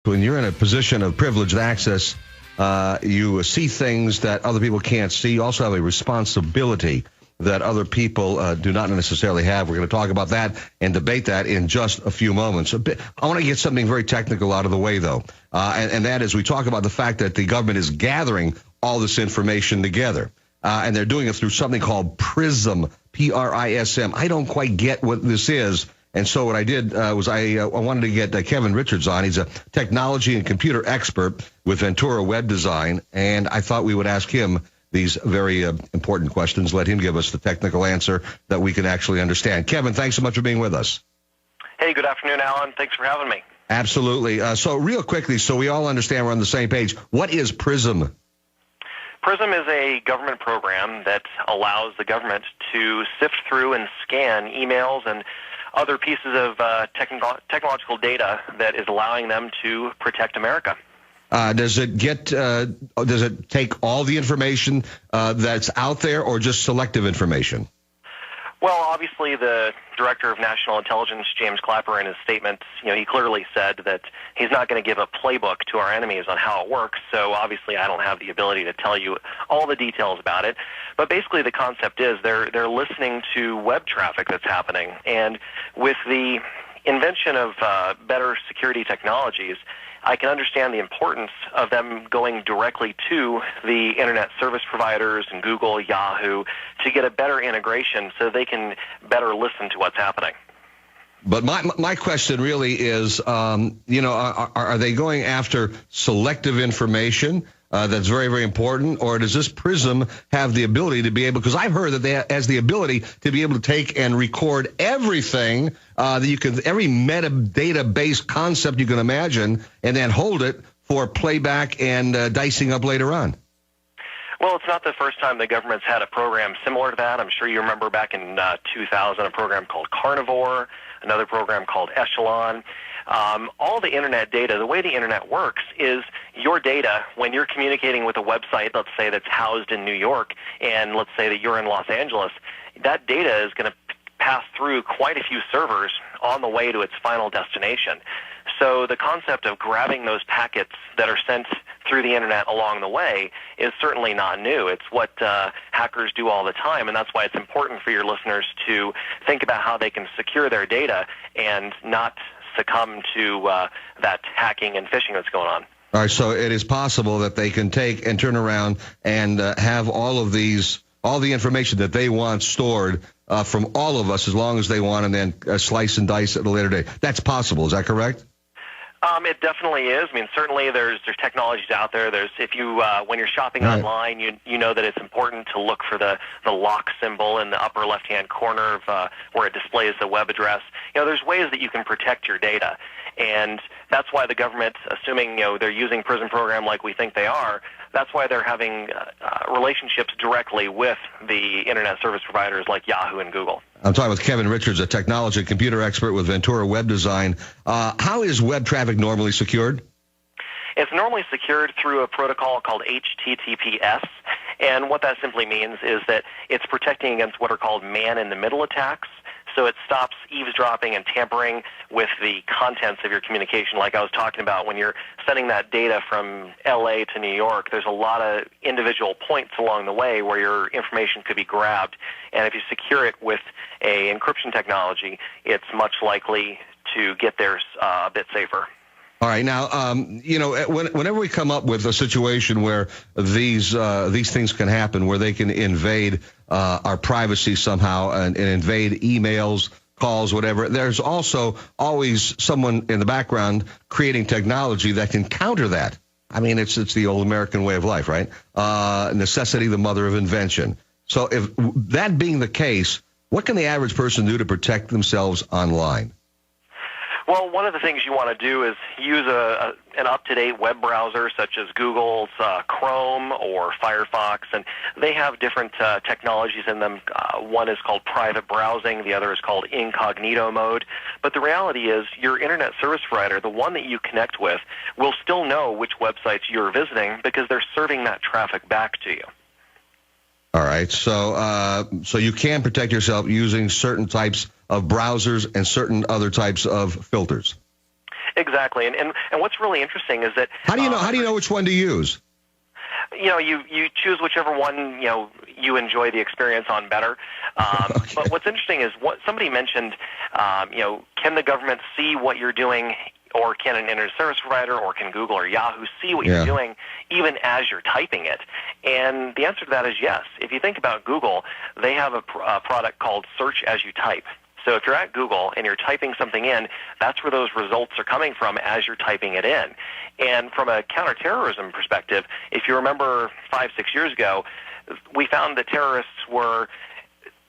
When you're in a position of privileged access, you see things that other people can't see. You also have a responsibility that other people do not necessarily have. We're going to talk about that and debate that in just a few moments. I want to get something very technical out of the way, though, and that is we talk about the fact that the government is gathering all this information together, and they're doing it through something called PRISM, P-R-I-S-M. I don't quite get what this is. And so what I did was I wanted to get Kevin Richards on. He's a technology and computer expert with Ventura Web Design, and I thought we would ask him these very important questions, let him give us the technical answer that we can actually understand. Kevin, thanks so much for being with us. Hey, good afternoon, Alan. Thanks for having me. Absolutely. So real quickly, so we all understand we're on the same page, what is PRISM? PRISM is a government program that allows the government to sift through and scan emails and other pieces of technological data that is allowing them to protect America. Does it take all the information that's out there, or just selective information? Well, obviously, the Director of National Intelligence, James Clapper, in his statements, he clearly said that he's not going to give a playbook to our enemies on how it works. So obviously, I don't have the ability to tell you all the details about it. But basically, the concept is they're listening to web traffic that's happening, and with the invention of better security technologies, I can understand the importance of them going directly to the internet service providers and Google, Yahoo, to get a better integration so they can better listen to what's happening. But my question really is, are they going after selective information that's very, very important, or does this PRISM have the ability to be able, because I've heard that it has the ability to be able to take and record everything that you can, every metadata-based concept you can imagine, and then hold it for playback and dicing up later on? Well, it's not the first time the government's had a program similar to that. I'm sure you remember back in 2000 a program called Carnivore, another program called Echelon. All the internet data, the way the internet works is your data, when you're communicating with a website, let's say that's housed in New York, and let's say that you're in Los Angeles, that data is going to pass through quite a few servers on the way to its final destination. So the concept of grabbing those packets that are sent through the internet along the way is certainly not new. It's what hackers do all the time, and that's why it's important for your listeners to think about how they can secure their data and not succumb to that hacking and phishing that's going on. All right, so it is possible that they can take and turn around and have all the information that they want stored from all of us as long as they want, and then slice and dice at a later date. That's possible. Is that correct? It definitely is. I mean, certainly there's technologies out there. If you when you're shopping online, you know that it's important to look for the lock symbol in the upper left-hand corner of where it displays the web address. There's ways that you can protect your data, and that's why the government, assuming they're using PRISM program like we think they are, that's why they're having relationships directly with the internet service providers like Yahoo and Google. I'm talking with Kevin Richards, a technology and computer expert with Ventura Web Design. How is web traffic normally secured? It's normally secured through a protocol called HTTPS, and what that simply means is that it's protecting against what are called man-in-the-middle attacks. So it stops eavesdropping and tampering with the contents of your communication. Like I was talking about, when you're sending that data from LA to New York, there's a lot of individual points along the way where your information could be grabbed. And if you secure it with a encryption technology, it's much likely to get there a bit safer. All right. Now, whenever we come up with a situation where these things can happen, where they can invade our privacy somehow and invade emails, calls, whatever, there's also always someone in the background creating technology that can counter that. I mean, it's the old American way of life, right? Necessity, the mother of invention. So if that being the case, what can the average person do to protect themselves online? Well, one of the things you want to do is use an up-to-date web browser such as Google's Chrome or Firefox, and they have different technologies in them. One is called private browsing, the other is called incognito mode. But the reality is your internet service provider, the one that you connect with, will still know which websites you're visiting because they're serving that traffic back to you. All right, so you can protect yourself using certain types of browsers and certain other types of filters. Exactly. And what's really interesting is that how do you know which one to use? You choose whichever one you enjoy the experience on better. Okay. But what's interesting is what somebody mentioned. Can the government see what you're doing, or can an internet service provider, or can Google or Yahoo see what you're doing even as you're typing it? And the answer to that is yes. If you think about Google, they have a product called Search as You Type. So if you're at Google and you're typing something in, that's where those results are coming from as you're typing it in. And from a counterterrorism perspective, if you remember 5-6 years ago, we found that terrorists were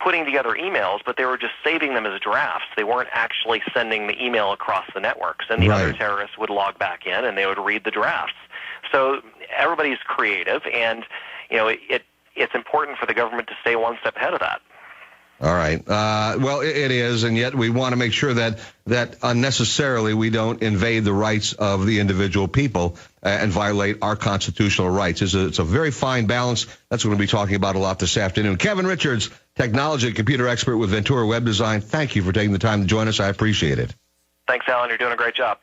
putting together emails, but they were just saving them as drafts. They weren't actually sending the email across the networks. And the other terrorists would log back in and they would read the drafts. So everybody's creative, and it's important for the government to stay one step ahead of that. All right. Well, it is, and yet we want to make sure that unnecessarily we don't invade the rights of the individual people and violate our constitutional rights. It's a very fine balance. That's what we'll be talking about a lot this afternoon. Kevin Richards, technology and computer expert with Ventura Web Design. Thank you for taking the time to join us. I appreciate it. Thanks, Alan. You're doing a great job.